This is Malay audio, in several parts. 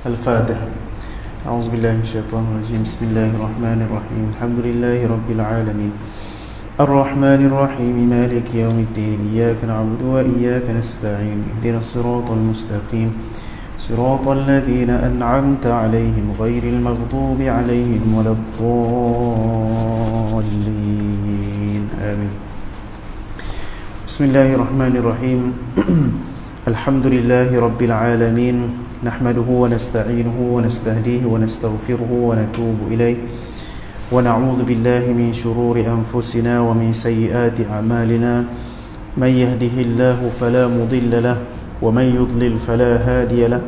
الفاتحة. أعوذ بالله من الشيطان الرجيم. بسم الله الرحمن الرحيم. الحمد لله رب العالمين الرحمن الرحيم مالك يوم الدين إياك نعبد وإياك نستعين اهدنا الصراط المستقيم صراط الذين أنعمت عليهم غير المغضوب عليهم ولا الضالين آمين. بسم الله الرحمن الرحيم الحمد لله رب العالمين نحمده ونستعينه ونستهديه ونستغفره ونتوب إليه ونعوذ بالله من شرور أنفسنا ومن سيئات أعمالنا من يهده الله فلا مضل له ومن يضلل فلا هادي له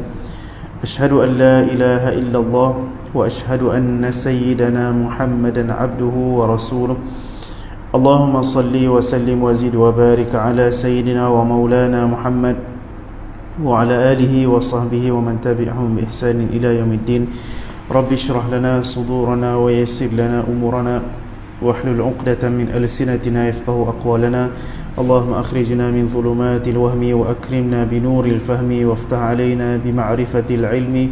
أشهد أن لا إله إلا الله وأشهد أن سيدنا محمدا عبده ورسوله اللهم صل وسلم وزد وبارك على سيدنا ومولانا محمد وعلى آله وصحبه ومن تبعهم بإحسان إلى يوم الدين. رب اشرح لنا صدورنا ويسر لنا أمورنا واحلل عقدة من ألسنتنا يفقه أقوالنا. اللهم أخرجنا من ظلمات الوهم وأكرمنا بنور الفهم وافتح علينا بمعرفة العلم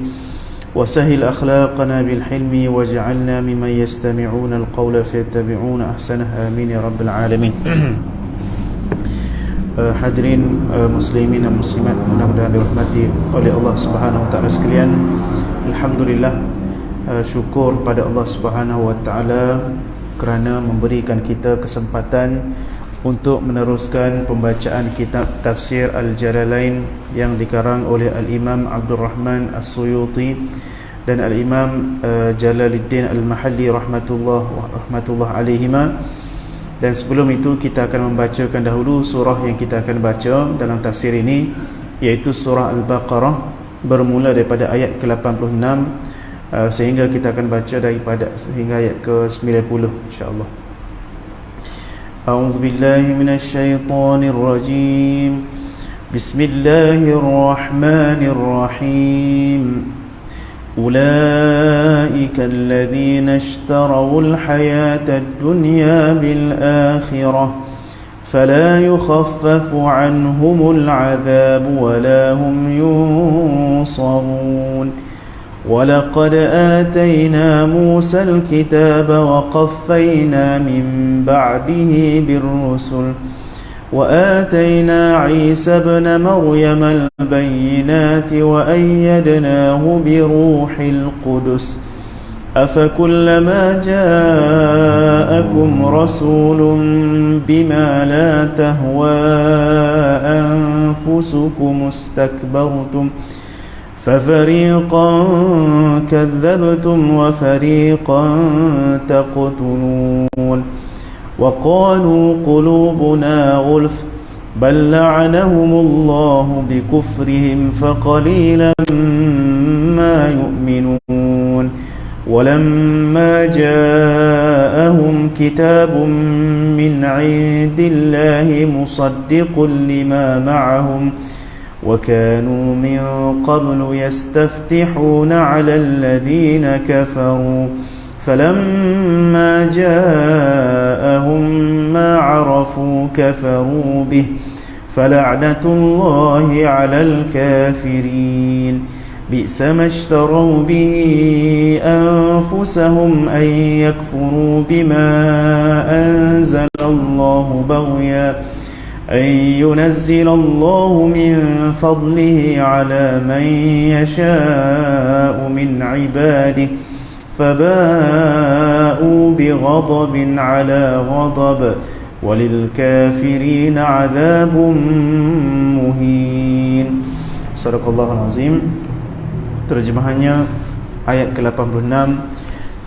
وسهل أخلاقنا بالحلم واجعلنا ممن يستمعون القول فيتبعون أحسنه آمين يا رب العالمين. Hadirin muslimin dan muslimat mudah-mudahan dirahmati oleh Allah Subhanahu wa taala sekalian. Alhamdulillah, syukur pada Allah Subhanahu wa taala kerana memberikan kita kesempatan untuk meneruskan pembacaan kitab tafsir Al-Jalalain yang dikarang oleh Al-Imam Abdul Rahman As-Suyuti dan Al-Imam Jalaluddin Al-Mahalli rahmatullah alaihima. Dan sebelum itu kita akan membacakan dahulu surah yang kita akan baca dalam tafsir ini, iaitu surah Al-Baqarah, bermula daripada ayat ke-86 sehingga kita akan baca daripada sehingga ayat ke-90 insya-Allah. A'udzu billahi minasyaitonir rajim. Bismillahirrahmanirrahim. أولئك الذين اشتروا الحياة الدنيا بالآخرة فلا يخفف عنهم العذاب ولا هم ينصرون ولقد آتينا موسى الكتاب وقفينا من بعده بالرسل وآتينا عيسى ابن مريم البينات وأيدناه بروح القدس أفكلما جاءكم رسول بما لا تهوى أنفسكم استكبرتم ففريقا كذبتم وفريقا تقتلون وقالوا قلوبنا غلف بل لعنهم الله بكفرهم فقليلا ما يؤمنون ولما جاءهم كتاب من عند الله مصدق لما معهم وكانوا من قبل يستفتحون على الذين كفروا فلما جاءهم ما عرفوا كفروا به فلعنة الله على الكافرين بئس ما اشتروا به أنفسهم أن يكفروا بما أنزل الله بغيا أن ينزل الله من فضله على من يشاء من عباده فباءوا بغضب على غضب وللكافرين عذاب مهين. Sadaqallahul azim. Terjemahannya ayat ke-86.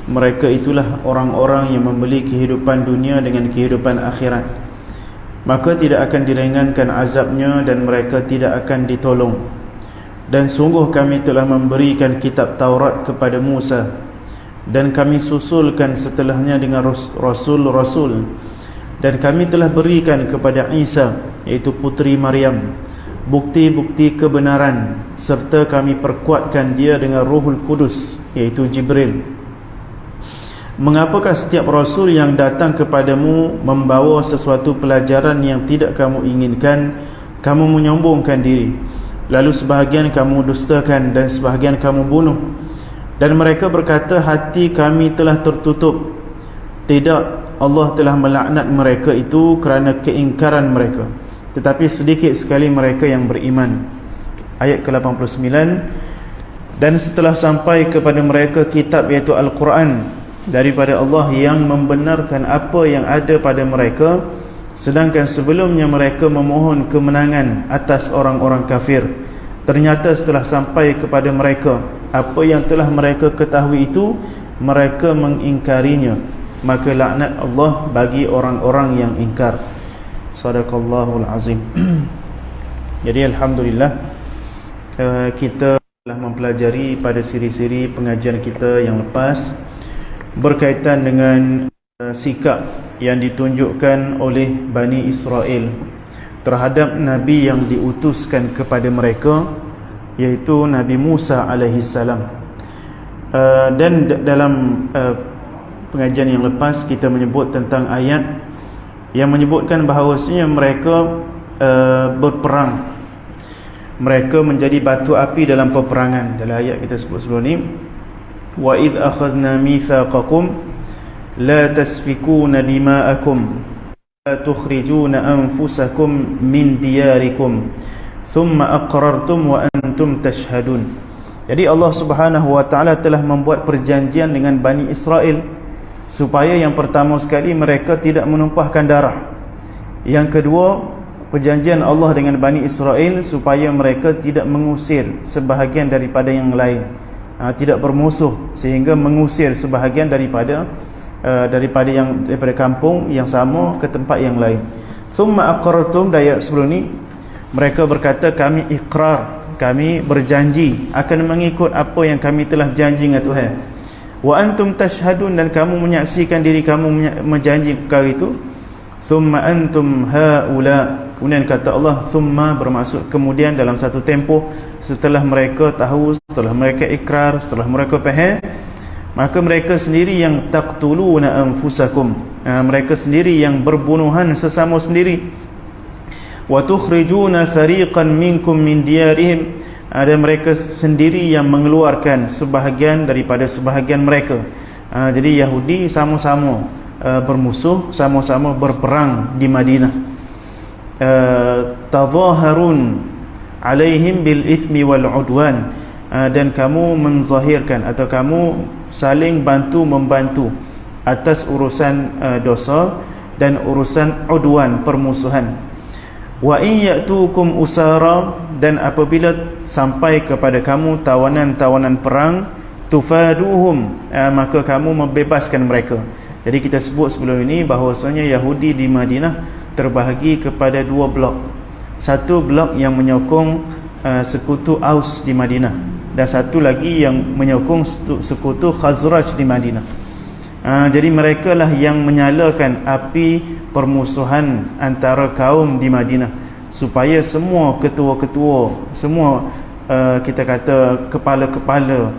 Mereka itulah orang-orang yang membeli kehidupan dunia dengan kehidupan akhirat, maka tidak akan diringankan azabnya dan mereka tidak akan ditolong. Dan sungguh kami telah memberikan kitab Taurat kepada Musa, dan kami susulkan setelahnya dengan rasul-rasul, dan kami telah berikan kepada Isa, iaitu putri Maryam, bukti-bukti kebenaran, serta kami perkuatkan dia dengan Ruhul Kudus, iaitu Jibril. Mengapakah setiap rasul yang datang kepadamu membawa sesuatu pelajaran yang tidak kamu inginkan, kamu menyombongkan diri? lalu sebahagian kamu dustakan dan sebahagian kamu bunuh. Dan mereka berkata, hati kami telah tertutup. Tidak, Allah telah melaknat mereka itu kerana keingkaran mereka, tetapi sedikit sekali mereka yang beriman. Ayat ke-89. Dan setelah sampai kepada mereka kitab iaitu Al-Quran daripada Allah yang membenarkan apa yang ada pada mereka, sedangkan sebelumnya mereka memohon kemenangan atas orang-orang kafir, ternyata setelah sampai kepada mereka apa yang telah mereka ketahui itu, mereka mengingkarinya, maka laknat Allah bagi orang-orang yang ingkar. Sadaqallahul azim. Jadi alhamdulillah, kita telah mempelajari pada siri-siri pengajian kita yang lepas berkaitan dengan sikap yang ditunjukkan oleh Bani Israel terhadap Nabi yang diutuskan kepada mereka, iaitu Nabi Musa alaihissalam. Dan dalam pengajian yang lepas kita menyebut tentang ayat yang menyebutkan bahawasanya mereka berperang, mereka menjadi batu api dalam peperangan. Dalam ayat kita sebut sebelum ni, wa idh akhadna mitsaqakum la tasfikuna dima'akum la tukhrijuna anfusakum min diyarikum thumma aqrartum wa antum tashhadun. Jadi Allah Subhanahu wa taala telah membuat perjanjian dengan Bani Israel supaya yang pertama sekali mereka tidak menumpahkan darah. Yang kedua, perjanjian Allah dengan Bani Israel supaya mereka tidak mengusir sebahagian daripada yang lain, tidak bermusuh sehingga mengusir sebahagian daripada kampung yang sama ke tempat yang lain. Thumma aqrartum, ayat sebelum ni mereka berkata, kami iqrar, kami berjanji akan mengikut apa yang kami telah janji dengan Tuhan. Wa antum tashhadun, dan kamu menyaksikan diri kamu menjanji perkara itu. Thumma antum haula, kemudian kata Allah, thumma bermaksud kemudian dalam satu tempoh setelah mereka tahu, setelah mereka ikrar, setelah mereka faham, maka mereka sendiri yang taqtuluna anfusakum, mereka sendiri yang berbunuhan sesama sendiri. Wa tukhrijuna fariqan minkum min diyarihim, ada mereka sendiri yang mengeluarkan sebahagian daripada sebahagian mereka. Jadi Yahudi sama-sama bermusuh, sama-sama berperang di Madinah. Tadhaharun alaihim bil ithmi wal udwan, dan kamu menzahirkan atau kamu saling bantu-membantu atas urusan dosa dan urusan udwan, permusuhan. Wa in ya'tukum usara, dan apabila sampai kepada kamu tawanan-tawanan perang, tufaduhum, maka kamu membebaskan mereka. Jadi kita sebut sebelum ini bahawasanya Yahudi di Madinah terbahagi kepada dua blok. Satu blok yang menyokong sekutu Aus di Madinah, dan satu lagi yang menyokong sekutu Khazraj di Madinah. Jadi mereka lah yang menyalakan api permusuhan antara kaum di Madinah, supaya semua ketua-ketua, semua kita kata kepala-kepala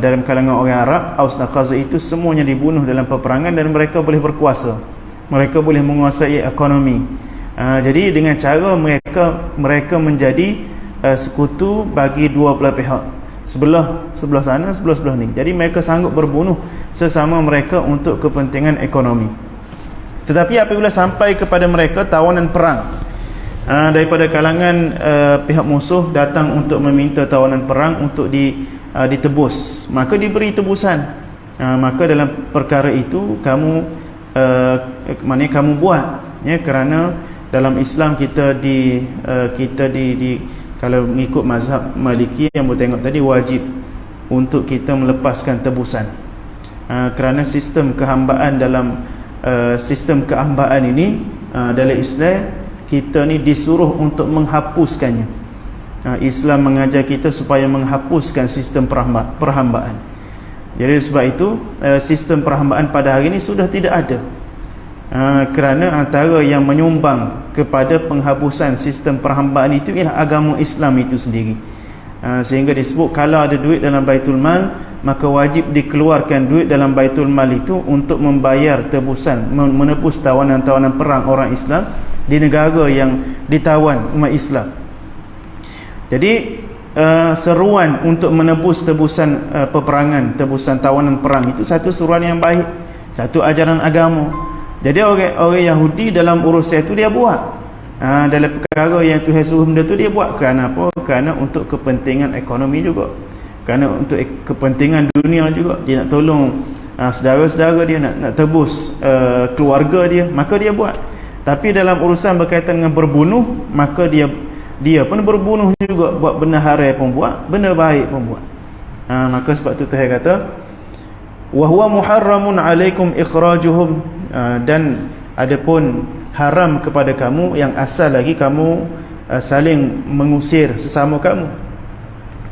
dalam kalangan orang Arab, Aus dan Khazraj itu semuanya dibunuh dalam peperangan, dan mereka boleh berkuasa, mereka boleh menguasai ekonomi. Jadi dengan cara mereka menjadi sekutu bagi dua belah pihak, sebelah sana, sebelah ni. Jadi mereka sanggup berbunuh sesama mereka untuk kepentingan ekonomi. Tetapi apabila sampai kepada mereka tawanan perang daripada kalangan pihak musuh datang untuk meminta tawanan perang untuk ditebus, maka diberi tebusan. Maka dalam perkara itu kamu kamu buat, ya, kerana dalam Islam kita kalau mengikut mazhab Maliki yang bertengok tadi, wajib untuk kita melepaskan tebusan, kerana sistem kehambaan ini dalam Islam kita ni disuruh untuk menghapuskannya. Islam mengajar kita supaya menghapuskan sistem perhambaan. Jadi sebab itu sistem perhambaan pada hari ini sudah tidak ada, kerana antara yang menyumbang kepada penghapusan sistem perhambaan itu ialah agama Islam itu sendiri. Sehingga disebut kalau ada duit dalam Baitul Mal, maka wajib dikeluarkan duit dalam Baitul Mal itu untuk membayar tebusan, menebus tawanan-tawanan perang orang Islam di negara yang ditawan umat Islam. Jadi seruan untuk menebus tebusan peperangan, tebusan tawanan perang, itu satu seruan yang baik, satu ajaran agama. Jadi orang Yahudi dalam urusan itu dia buat, dalam perkara yang Tuhan suruh benda tu dia buat. Kerana apa? Kerana untuk kepentingan ekonomi juga, kerana untuk kepentingan dunia juga. Dia nak tolong saudara-saudara dia, nak tebus keluarga dia, maka dia buat. Tapi dalam urusan berkaitan dengan berbunuh, maka dia pun berbunuh juga, buat benda haram pun buat, benda baik pun buat. Maka sebab tu Tuhan kata wa huwa muharramun alaikum ikhrajuhum, dan adapun haram kepada kamu yang asal lagi kamu saling mengusir sesama kamu.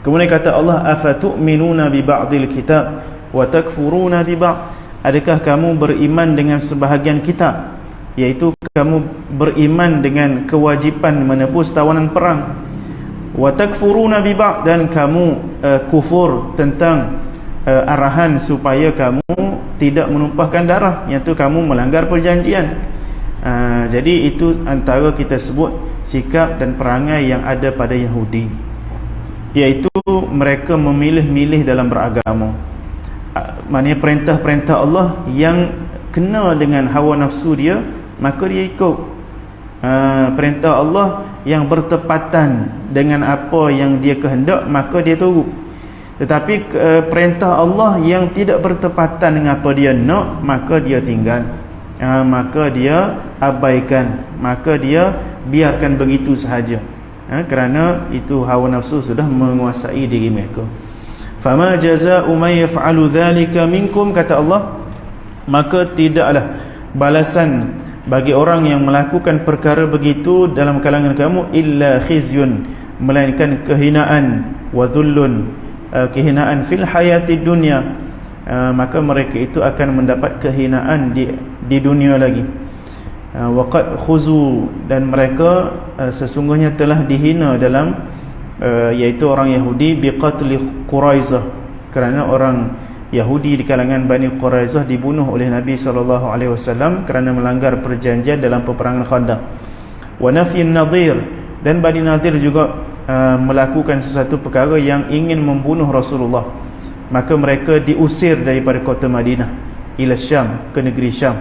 Kemudian kata Allah, afatu'minuna bi ba'dil kitab wa takfuruna bi ba'd, adakah kamu beriman dengan sebahagian kitab, iaitu kamu beriman dengan kewajipan menebus tawanan perang, wa takfuruna bi ba'd, dan kamu kufur tentang arahan supaya kamu tidak menumpahkan darah, iaitu kamu melanggar perjanjian. Jadi itu antara kita sebut sikap dan perangai yang ada pada Yahudi, iaitu mereka memilih-milih dalam beragama. Maknanya perintah-perintah Allah yang kena dengan hawa nafsu dia, maka dia ikut. Perintah Allah yang bertepatan dengan apa yang dia kehendak, maka dia turut. Tetapi perintah Allah yang tidak bertepatan dengan apa dia nak, maka dia tinggal, maka dia abaikan, maka dia biarkan begitu sahaja, kerana itu hawa nafsu sudah menguasai diri mereka. Fama jazaa'u man yaf'alu dzalika minkum, kata Allah, maka tidaklah balasan bagi orang yang melakukan perkara begitu dalam kalangan kamu, illa khizyun, melainkan kehinaan, wa dhullun, kehinaan fil hayati dunia, maka mereka itu akan mendapat kehinaan di dunia lagi. Waqad khuzu, dan mereka sesungguhnya telah dihina dalam iaitu orang Yahudi, biqatli Quraizah, kerana orang Yahudi di kalangan Bani Quraizah dibunuh oleh Nabi SAW kerana melanggar perjanjian dalam peperangan Khandaq. Wa nafyin Nadir, dan Bani Nadir juga melakukan sesuatu perkara yang ingin membunuh Rasulullah, maka mereka diusir daripada kota Madinah ila Syam, ke negeri Syam.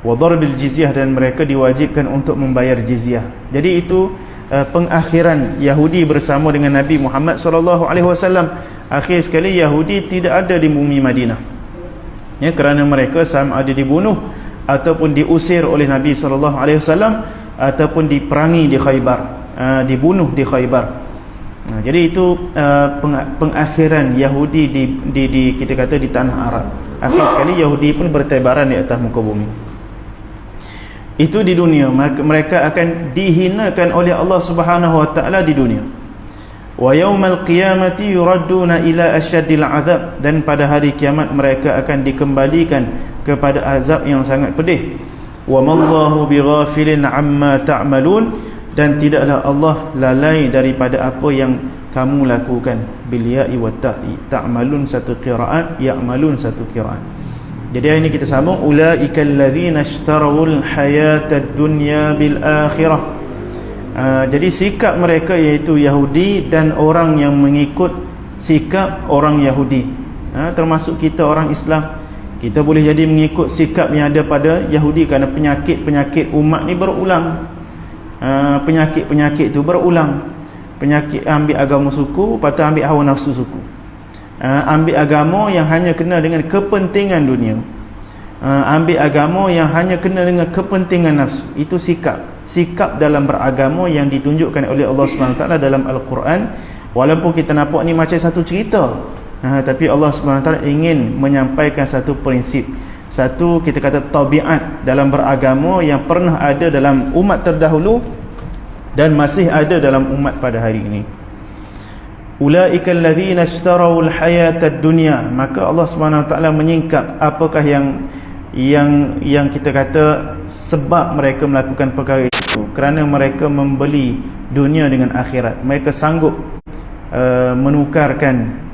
Wa darbil jizyah, dan mereka diwajibkan untuk membayar jizyah. Jadi itu pengakhiran Yahudi bersama dengan Nabi Muhammad SAW. Akhir sekali Yahudi tidak ada di bumi Madinah, kerana mereka sama ada dibunuh ataupun diusir oleh Nabi SAW, ataupun diperangi di Khaybar, dibunuh di Khaybar. Jadi itu pengakhiran Yahudi di kita kata di tanah Arab. Akhir sekali Yahudi pun bertebaran di atas muka bumi. Itu di dunia, mereka akan dihinakan oleh Allah Subhanahu wa taala di dunia. Wa yaumal qiyamati yuradduna ila asyaddil azab, dan pada hari kiamat mereka akan dikembalikan kepada azab yang sangat pedih. Wa mallahu bighafilin amma ta'malun, dan tidaklah Allah lalai daripada apa yang kamu lakukan. Bil ya'i wat ta'i, ta'malun satu qiraat, ya'malun satu qiraat. Jadi hari ini kita sambung, ulaikal ladzina ishtarawul hayatad dunya bil akhirah. Jadi sikap mereka iaitu Yahudi dan orang yang mengikut sikap orang Yahudi, termasuk kita orang Islam, kita boleh jadi mengikut sikap yang ada pada Yahudi, kerana penyakit umat ni berulang. Penyakit itu berulang. Penyakit ambil agama suku, lepas tu ambil hawa nafsu suku, ambil agama yang hanya kena dengan kepentingan dunia, ambil agama yang hanya kena dengan kepentingan nafsu. Itu sikap dalam beragama yang ditunjukkan oleh Allah SWT dalam Al-Quran. Walaupun kita nampak ni macam satu cerita, tapi Allah SWT ingin menyampaikan satu prinsip, satu kita kata tabiat dalam beragama yang pernah ada dalam umat terdahulu dan masih ada dalam umat pada hari ini. Ulaikal ladzina ishtarawul hayatad dunya, maka Allah SWT menyingkap apakah yang kita kata sebab mereka melakukan perkara itu, kerana mereka membeli dunia dengan akhirat. Mereka sanggup menukarkan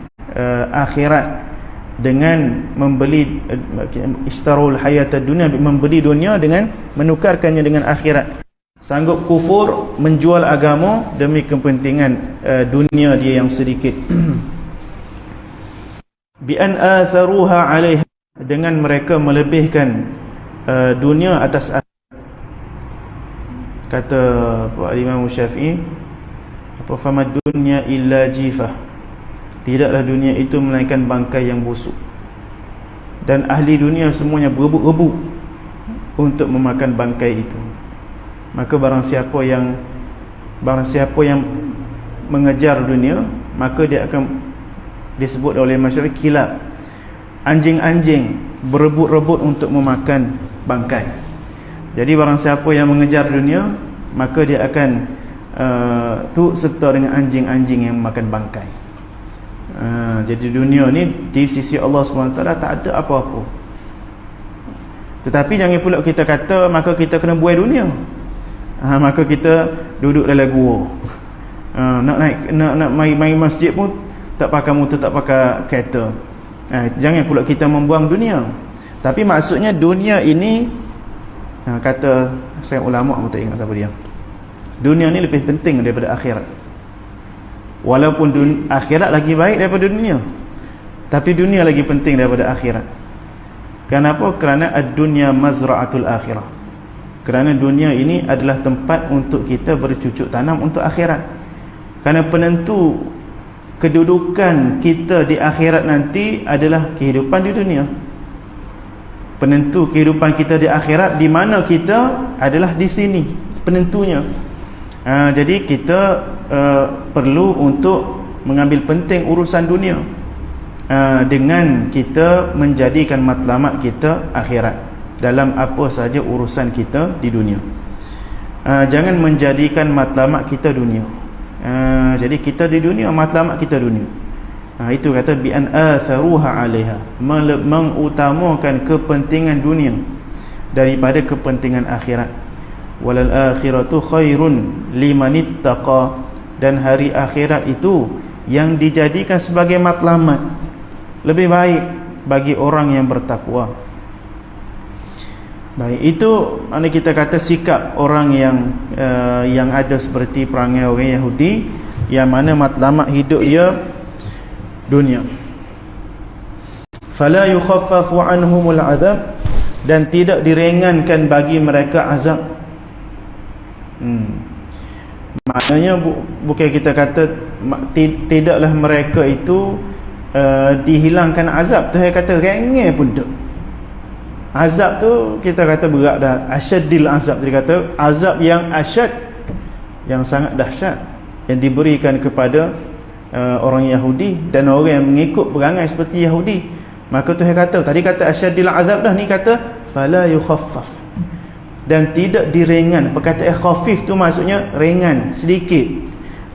akhirat dengan membeli, ishtarawul hayatad dunya, membeli dunia dengan menukarkannya dengan akhirat. sanggup kufur, menjual agama demi kepentingan dunia dia yang sedikit. Bi an atharuha 'alaiha, dengan mereka melebihkan dunia atas akhirat. Kata Pak Imam Syafi'i, apa, famad dunya illa jifah, tidaklah dunia itu melainkan bangkai yang busuk, dan ahli dunia semuanya berebut-rebut untuk memakan bangkai itu. Maka barang siapa yang mengejar dunia, maka dia akan disebut oleh masyarakat kilab, anjing-anjing berebut-rebut untuk memakan bangkai. Jadi barang siapa yang mengejar dunia, maka dia akan turut serta dengan anjing-anjing yang memakan bangkai. Jadi dunia ni di sisi Allah SWT tak ada apa-apa. Tetapi jangan pula kita kata maka kita kena buai dunia. Maka kita duduk dalam gua. Nak main masjid pun tak pakai motor, tak pakai kereta. Jangan pula kita membuang dunia. Tapi maksudnya dunia ini, kata saya ulama, aku tak ingat siapa dia, dunia ni lebih penting daripada akhirat. Walaupun akhirat lagi baik daripada dunia, tapi dunia lagi penting daripada akhirat. Kenapa? Kerana ad-dunya mazra'atul akhirah. Kerana dunia ini adalah tempat untuk kita bercucuk tanam untuk akhirat. Kerana penentu kedudukan kita di akhirat nanti adalah kehidupan di dunia. Penentu kehidupan kita di akhirat, di mana kita adalah di sini penentunya. Jadi kita perlu untuk mengambil penting urusan dunia, dengan kita menjadikan matlamat kita akhirat dalam apa saja urusan kita di dunia. Jangan menjadikan matlamat kita dunia. Jadi kita di dunia, matlamat kita dunia. Itu kata bi an atharuha 'alaiha, mengutamakan kepentingan dunia daripada kepentingan akhirat. Walal akhiratu khairun limanittaqa, dan hari akhirat itu yang dijadikan sebagai matlamat lebih baik bagi orang yang bertakwa. Baik, itu mana kita kata sikap orang yang ada seperti perangai orang Yahudi, yang mana matlamat hidup dia dunia. Fala yukhaffafu anhumul azab, dan tidak diringankan bagi mereka azab. Maknanya bukan kita kata tidaklah mereka itu dihilangkan azab. Tuhan kata ringan pun tak. Azab tu kita kata berat dah, asyadil azab. Dia kata azab yang asyad, yang sangat dahsyat, yang diberikan kepada orang Yahudi dan orang yang mengikut perangai seperti Yahudi. Maka Tuhan kata, tadi kata asyadil azab dah, ni kata fala yukhaffaf, dan tidak diringan. Perkataan khafif tu maksudnya ringan, sedikit.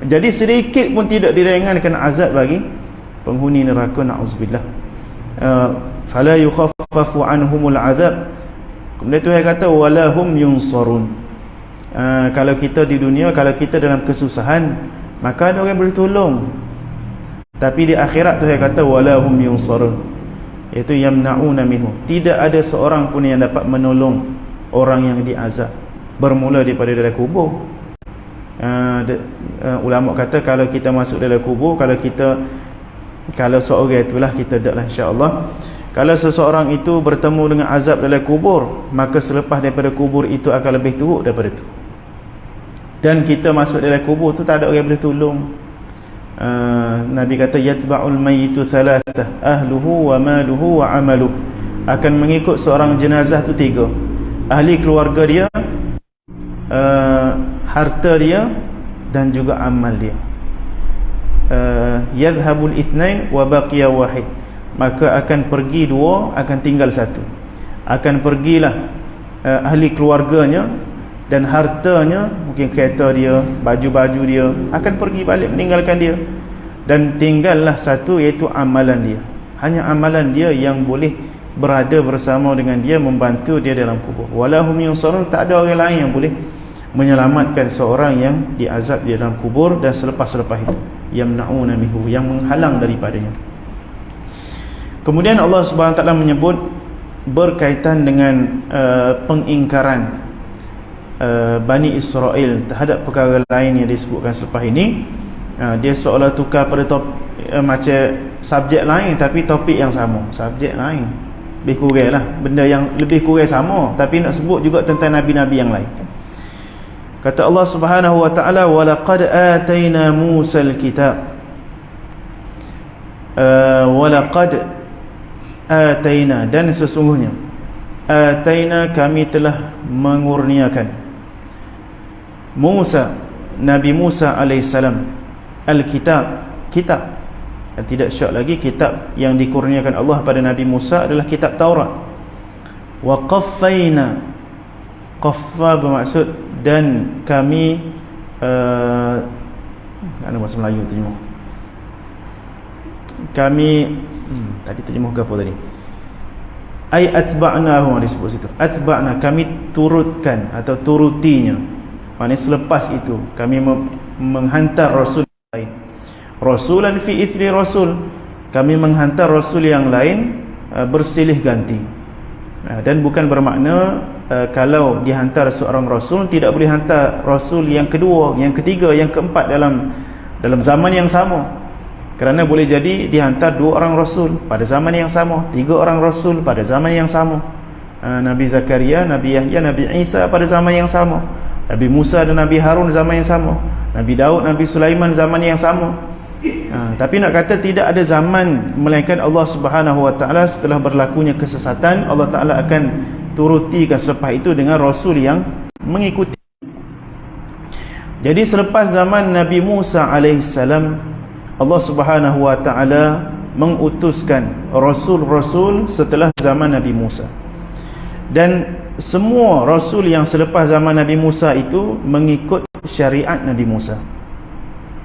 Jadi sedikit pun tidak diringankan azab bagi penghuni neraka, na'udzubillah. Fala yukhaffafu anhumul azab. Kemudian Tuhan kata wala hum yunsarun. Kalau kita di dunia, kalau kita dalam kesusahan, maka ada orang boleh tolong. Tapi di akhirat Tuhan kata wala hum yunsarun, iaitu yamna'una minhu, tidak ada seorang pun yang dapat menolong orang yang diazab, bermula daripada dalam kubur. Ulama kata kalau kita masuk dalam kubur, kalau seorang itulah kita daklah insya-Allah, kalau seseorang itu bertemu dengan azab dalam kubur, maka selepas daripada kubur itu akan lebih teruk daripada itu. Dan kita masuk dalam kubur tu tak ada orang boleh tolong. Nabi kata yatba'ul mayyitu thalathah, ahluhu wa maluhu wa amaluhu, akan mengikut seorang jenazah tu tiga: ahli keluarga dia, harta dia, dan juga amal dia. Yadhhabul ithnain wa baqiya wahid, maka akan pergi dua, akan tinggal satu. Akan pergilah ahli keluarganya dan hartanya, mungkin kereta dia, baju-baju dia, akan pergi balik meninggalkan dia, dan tinggallah satu, iaitu amalan dia. Hanya amalan dia yang boleh berada bersama dengan dia, membantu dia dalam kubur. Walahum yunsarun, tak ada orang lain yang boleh menyelamatkan seorang yang diazab di dalam kubur dan selepas-selepas itu, yamna'una minhu, yang menghalang daripadanya. Kemudian Allah Subhanahu Wa Taala menyebut berkaitan dengan pengingkaran Bani Israel terhadap perkara lain yang disebutkan selepas ini, dia seolah tukar pada macam subjek lain tapi topik yang sama. Subjek lain lebih kurang lah, benda yang lebih kurang sama, tapi nak sebut juga tentang nabi-nabi yang lain. Kata Allah Subhanahu wa taala, walaqad atayna Musal kitab, walaqad atayna, dan sesungguhnya atayna, kami telah mengurniakan Musa, Nabi Musa alaihissalam, al-kitab, kitab. Dan tidak syak lagi, kitab yang dikurniakan Allah pada Nabi Musa adalah kitab Taurat. Wa qaffayna, qaffa bermaksud dan kami ada bahasa Melayu terjemah. Kami tadi terjemah ke apa tadi? Ai atba'nahu, disebut situ. Atba'na, kami turutkan atau turutinya. Maksudnya selepas itu kami menghantar rasul lain. Rasulan fi ithri rasul, kami menghantar rasul yang lain bersilih ganti. Dan bukan bermakna kalau dihantar seorang rasul tidak boleh hantar rasul yang kedua, yang ketiga, yang keempat dalam zaman yang sama. Kerana boleh jadi dihantar 2 orang rasul pada zaman yang sama, 3 orang rasul pada zaman yang sama. Nabi Zakaria, Nabi Yahya, Nabi Isa pada zaman yang sama, Nabi Musa dan Nabi Harun zaman yang sama, Nabi Daud, Nabi Sulaiman zaman yang sama. Tapi nak kata tidak ada zaman melainkan Allah Subhanahu wa taala setelah berlakunya kesesatan, Allah Taala akan turutikan selepas itu dengan rasul yang mengikuti. Jadi selepas zaman Nabi Musa alaihissalam, Allah Subhanahu wa taala mengutuskan rasul-rasul setelah zaman Nabi Musa. Dan semua rasul yang selepas zaman Nabi Musa itu mengikut syariat Nabi Musa,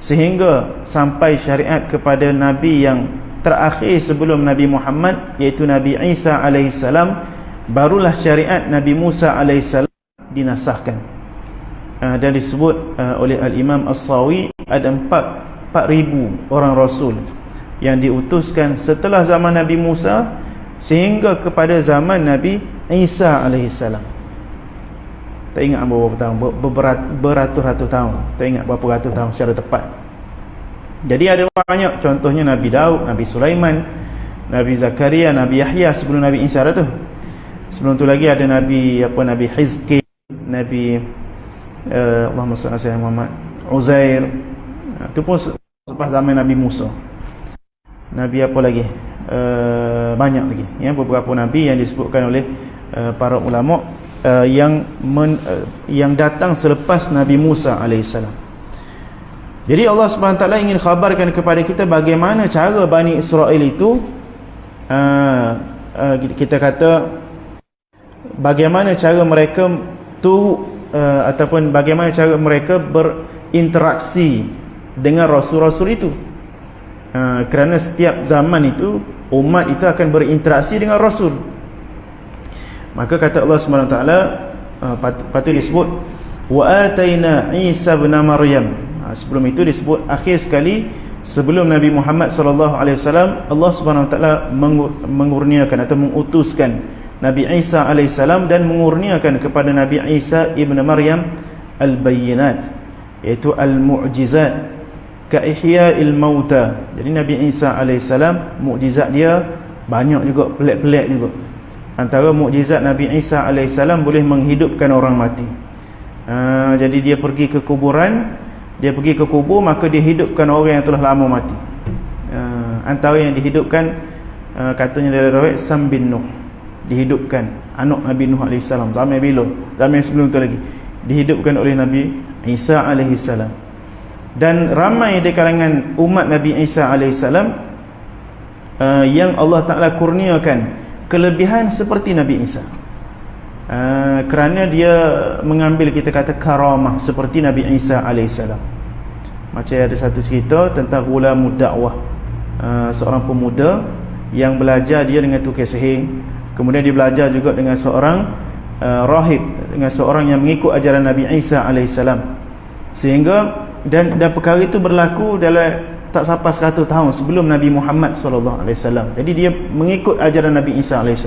sehingga sampai syariat kepada Nabi yang terakhir sebelum Nabi Muhammad, iaitu Nabi Isa alaihissalam, barulah syariat Nabi Musa alaihissalam dinasahkan. Dan disebut oleh Al-Imam As-Sawi ada 4,000 orang rasul yang diutuskan setelah zaman Nabi Musa sehingga kepada zaman Nabi Isa alaihissalam. Tak ingat berapa tahun, beratus-ratus tahun. Tak ingat berapa ratus tahun secara tepat. Jadi ada banyak, contohnya Nabi Daud, Nabi Sulaiman, Nabi Zakaria, Nabi Yahya sebelum Nabi Isa tu. Sebelum tu lagi ada Nabi Nabi Hizqil, Nabi Allahumma salli ala Muhammad, Uzair. Itu pun selepas zaman Nabi Musa. Nabi apa lagi? Banyak lagi ya, beberapa nabi yang disebutkan oleh para ulama yang datang selepas Nabi Musa alaihissalam. Jadi Allah Subhanahu Wa Taala ingin khabarkan kepada kita bagaimana cara Bani Israel itu kita kata bagaimana cara mereka ataupun bagaimana cara mereka berinteraksi dengan rasul-rasul itu. Kerana setiap zaman itu umat itu akan berinteraksi dengan rasul. Maka kata Allah Subhanahu Wa Taala, patut disebut wa ataina Isa bin Maryam. Sebelum itu disebut akhir sekali sebelum Nabi Muhammad sallallahu alaihi wasallam, Allah Subhanahu Wa Taala mengurniakan atau mengutuskan Nabi Isa alaihi salam dan mengurniakan kepada Nabi Isa ibn Maryam al-bayyinat, iaitu al-mu'jizat ka ihya'il mauta. Jadi Nabi Isa alaihi salam mukjizat dia banyak juga, pelik-pelik juga. Antara mukjizat Nabi Isa AS boleh menghidupkan orang mati. Jadi dia pergi ke kuburan, dia pergi ke kubur, maka dia hidupkan orang yang telah lama mati. Antara yang dihidupkan, katanya dari riwayat Sam bin Nuh, dihidupkan anak Nabi Nuh AS. Zaman bila? Zaman sebelum tu lagi dihidupkan oleh Nabi Isa AS. Dan ramai di kalangan umat Nabi Isa AS yang Allah Ta'ala kurniakan kelebihan seperti Nabi Isa, kerana dia mengambil, kita kata, karamah seperti Nabi Isa alaihissalam. Macam ada satu cerita tentang Ghulamud Da'wah, seorang pemuda yang belajar dia dengan tukar sihir. Kemudian dia belajar juga dengan seorang rahib, dengan seorang yang mengikut ajaran Nabi Isa alaihissalam. Sehingga dan perkara itu berlaku dalam tak sampai 100 tahun sebelum Nabi Muhammad SAW. Jadi dia mengikut ajaran Nabi Isa AS.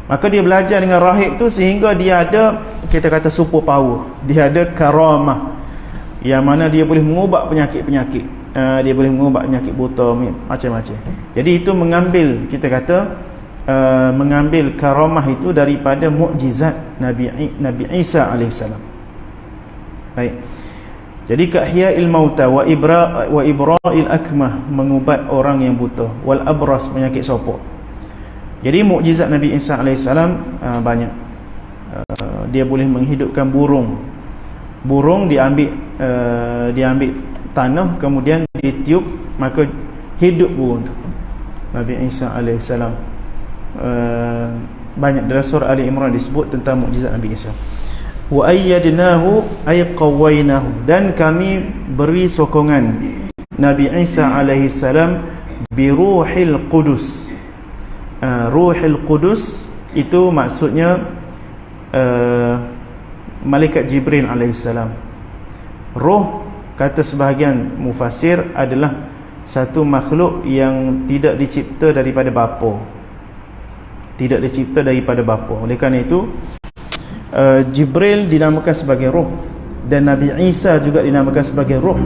Maka dia belajar dengan rahib tu sehingga dia ada, kita kata, super power. Dia ada karamah, yang mana dia boleh mengubah penyakit-penyakit. Dia boleh mengubah penyakit buta, macam-macam. Jadi itu mengambil, kita kata, mengambil karamah itu daripada mukjizat Nabi Isa alaihissalam. Baik. Jadi kahya'il mauta wa ibra'il akmah, mengubat orang yang buta, wal abras, penyakit sopok. Jadi mukjizat Nabi Isa alaihissalam banyak. Dia boleh menghidupkan burung. Burung diambil tanah, kemudian ditiup, maka hidup burung tu. Nabi Isa alaihissalam. Banyak dalam surah Ali Imran disebut tentang mukjizat Nabi Isa. Wa ayyadnahu ay qawwaynahu, dan kami beri sokongan Nabi Isa alaihi salam bi ruhil qudus. Ruhil qudus itu maksudnya malaikat Jibril alaihi salam. Roh, kata sebahagian mufassir, adalah satu makhluk yang tidak dicipta daripada bapa. Tidak dicipta daripada bapa. Oleh kerana itu Jibril dinamakan sebagai roh, dan Nabi Isa juga dinamakan sebagai roh.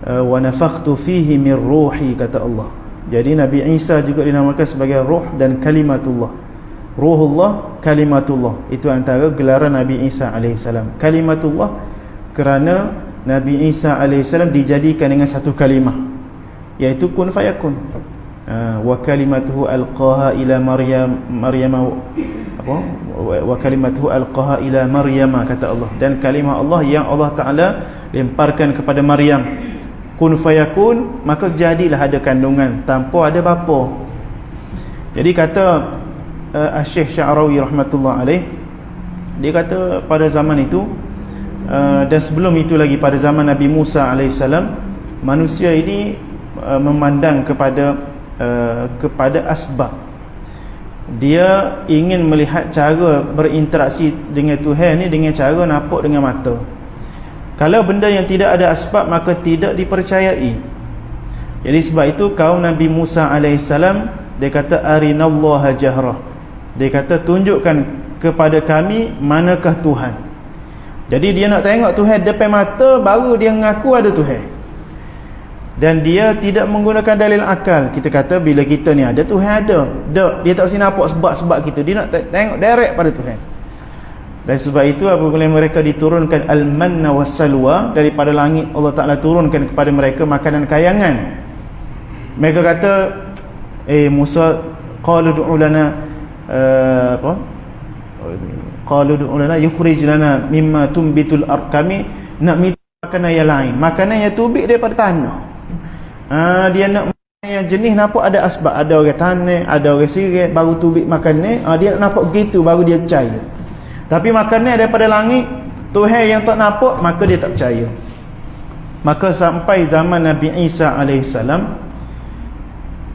Wa nafakhtu fihi min ruhi, kata Allah. Jadi Nabi Isa juga dinamakan sebagai roh dan kalimatullah. Ruhullah, kalimatullah. Itu antara gelaran Nabi Isa alaihissalam. Kalimatullah kerana Nabi Isa alaihissalam dijadikan dengan satu kalimah, iaitu kun fayakun. Wa kalimatuhu alqaha ila Maryam wa kalimatuhu alqaha ila Maryam, kata Allah. Dan kalimah Allah yang Allah Ta'ala lemparkan kepada Maryam, kun fayakun, maka jadilah ada kandungan tanpa ada bapa. Jadi kata Syekh Sya'rawi rahmatullah alaih, dia kata pada zaman itu dan sebelum itu lagi, pada zaman Nabi Musa alaihissalam, manusia ini memandang kepada asbab. Dia ingin melihat cara berinteraksi dengan Tuhan ni dengan cara nampak dengan mata. Kalau benda yang tidak ada asbab, maka tidak dipercayai. Jadi sebab itu kaum Nabi Musa alaihissalam, dia kata arinallaha jahrah. Dia kata tunjukkan kepada kami manakah Tuhan. Jadi dia nak tengok Tuhan depan mata, baru dia mengaku ada Tuhan. Dan dia tidak menggunakan dalil akal. Kita kata bila kita ni ada, Tuhan ada. Tak, dia tak mesti nampak sebab-sebab kita. Dia nak tengok direct pada Tuhan. Dan sebab itu apabila mereka diturunkan al-manna was-salwa daripada langit, Allah Ta'ala turunkan kepada mereka makanan kayangan. Mereka kata, Musa, qalu du'u lana qalu du'u lana yukhrij lana mimma tumbitul ard. Kami nak minta makanan yang lain, makanan yang tubik daripada tanah. Dia nak makanan yang jenis nampak ada asbab. Ada orang tanah, ada orang sirat, baru tubik makan. Dia nak nampak begitu, baru dia percaya. Tapi makanan daripada langit, Tuhan yang tak nampak, maka dia tak percaya. Maka sampai zaman Nabi Isa alaihissalam,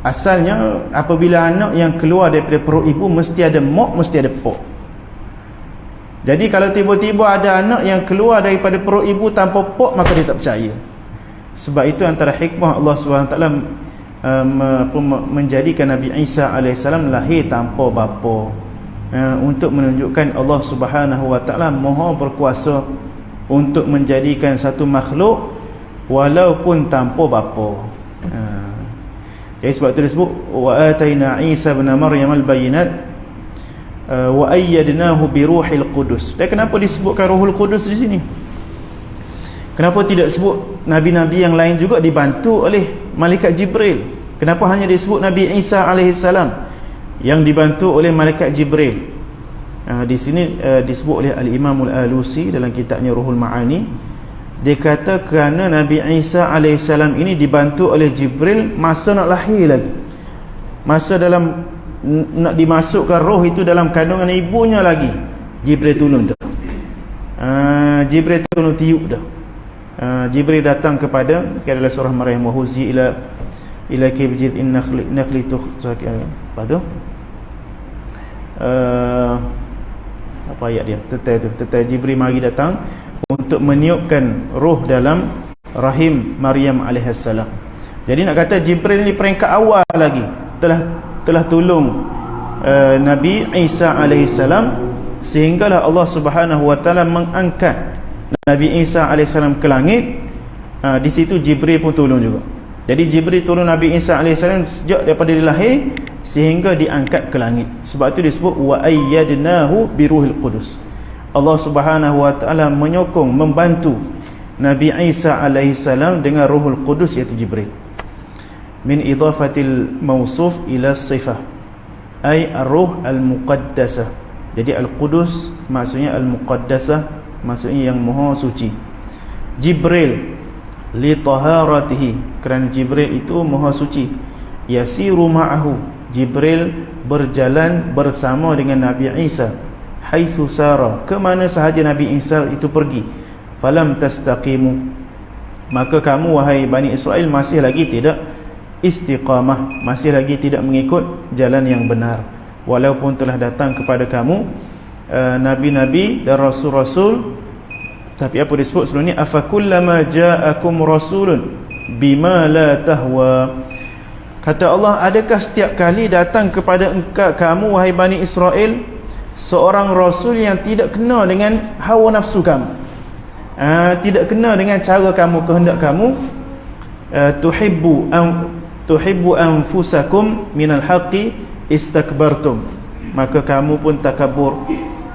asalnya apabila anak yang keluar daripada perut ibu, mesti ada mak, mesti ada pok. Jadi kalau tiba-tiba ada anak yang keluar daripada perut ibu tanpa pok, maka dia tak percaya. Sebab itu antara hikmah Allah SWT menjadikan Nabi Isa alaihissalam lahir tanpa bapa, untuk menunjukkan Allah Subhanahu wa taala Maha berkuasa untuk menjadikan satu makhluk walaupun tanpa bapa. Jadi sebab itu disebut wa ataina Isa ibn Maryam al-bayyinat wa ayyadnahu bi ruhil qudus. Dan kenapa disebutkan Ruhul Qudus di sini? Kenapa tidak sebut nabi-nabi yang lain juga dibantu oleh malaikat Jibril? Kenapa hanya disebut Nabi Isa alaihissalam yang dibantu oleh malaikat Jibril? Di sini disebut oleh Al-Imam Al-Alusi dalam kitabnya Ruhul Ma'ani. Dia kata kerana Nabi Isa alaihissalam ini dibantu oleh Jibril masa nak lahir lagi, masa dalam nak dimasukkan roh itu dalam kandungan ibunya lagi, Jibril tolong dah. Jibril tolong tiup dah. Jibril datang kepada dalam surah Maryam, wa huzi ila kibjid in nakhli tukhsaki. Apa tu? Apa ayat dia? Tetai Jibril mari datang untuk meniupkan roh dalam rahim Maryam alaihissalam. Jadi nak kata Jibril ni peringkat awal lagi telah tolong Nabi Isa alaihissalam, sehinggalah Allah Subhanahu wa taala mengangkat Nabi Isa alaihissalam ke langit. Di situ Jibril pun tolong juga. Jadi Jibril tolong Nabi Isa alaihissalam sejak daripada dia lahir sehingga diangkat ke langit. Sebab itu disebut wa ayyadnahu biruhil qudus. Allah Subhanahu wa taala menyokong, membantu Nabi Isa alaihissalam dengan Ruhul Qudus, iaitu Jibril. Min idafatil mausuf ila sifah, ay ar-ruh al-muqaddasah. Jadi al-Qudus maksudnya al-muqaddasah, maksudnya yang maha suci. Jibril li taharatihi, kerana Jibril itu maha suci. Yasiru ma'ahu, Jibril berjalan bersama dengan Nabi Isa. Haitsu sara, ke mana sahaja Nabi Isa itu pergi. Falam tastaqimu, maka kamu wahai Bani Israel masih lagi tidak istiqamah, masih lagi tidak mengikut jalan yang benar, walaupun telah datang kepada kamu nabi-nabi dan rasul-rasul. Tapi apa disebut sebelum ni? Afakullama ja'akum rasulun bima la tahwa, kata Allah, adakah setiap kali datang kepada kamu wahai Bani Israel seorang rasul yang tidak kena dengan hawa nafsu kamu, tidak kena dengan cara kamu, kehendak kamu. Tuhibbu anfusakum minal haqqi istakbartum, maka kamu pun takabur,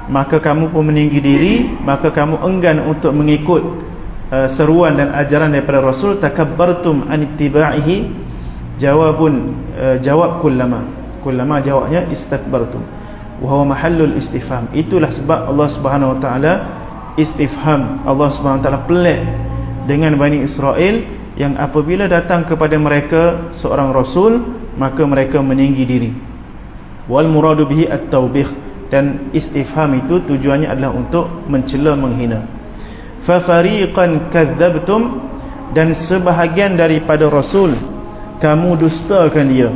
maka kamu pun meninggi diri, maka kamu enggan untuk mengikut seruan dan ajaran daripada Rasul. Takabbartum an ittiba'ihi, jawab kullama jawabnya istakbartum, wa huwa mahallul istifham. Itulah sebab Allah Subhanahu wa taala istifham. Allah Subhanahu wa taala pelik dengan Bani Israel yang apabila datang kepada mereka seorang rasul, maka mereka meninggi diri. Wal muradu bihi at-taubih, dan istifham itu tujuannya adalah untuk mencela, menghina. Fa fariqan kadzabtum, dan sebahagian daripada rasul kamu dustakan dia.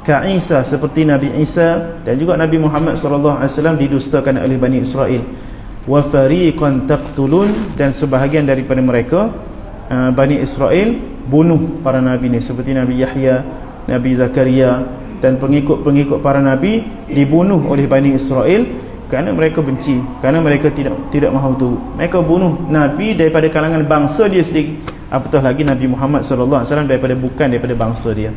Ka Isa, seperti Nabi Isa, dan juga Nabi Muhammad sallallahu alaihi wasallam didustakan oleh Bani Israel. Wa fariqan taqtulun, dan sebahagian daripada mereka Bani Israel bunuh para nabi ni, seperti Nabi Yahya, Nabi Zakaria, dan pengikut-pengikut para nabi dibunuh oleh Bani Israel kerana mereka benci, kerana mereka tidak mahu tahu. Mereka bunuh nabi daripada kalangan bangsa dia sendiri, apatah lagi Nabi Muhammad sallallahu alaihi wasallam daripada bangsa dia.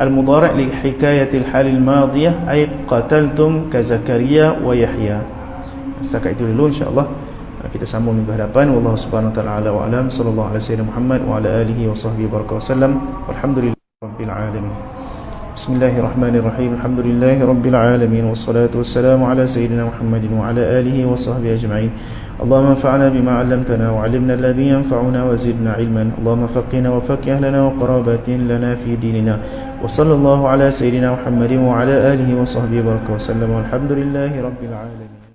Al-mudhari' li hikayatil halil madiyah, ay qataltum ka Zakaria wa Yahya. Setakat itu dulu, insya-Allah kita sambung minggu hadapan. Wallahu subhanahu wa ta'ala wa alam, sallallahu alaihi wasallam Muhammad wa ala alihi wa sahbihi baraka wasallam. Walhamdulillahirabbil alamin. Bismillahirrahmanirrahim. Alhamdulillahirabbil alamin, wassalatu wassalamu ala sayyidina Muhammadin wa ala alihi wa sahbihi ajma'in. Allahumma anfa'na bima 'allamtana wa 'allimna alladhi yanfa'una wa zidna 'ilman. Allahumma faqihna wa faqih lana wa qarabatin lana fi dinina. Wa sallallahu ala sayyidina Muhammadin wa ala alihi wa sahbihi baraka wasallam. Walhamdulillahirabbil alamin.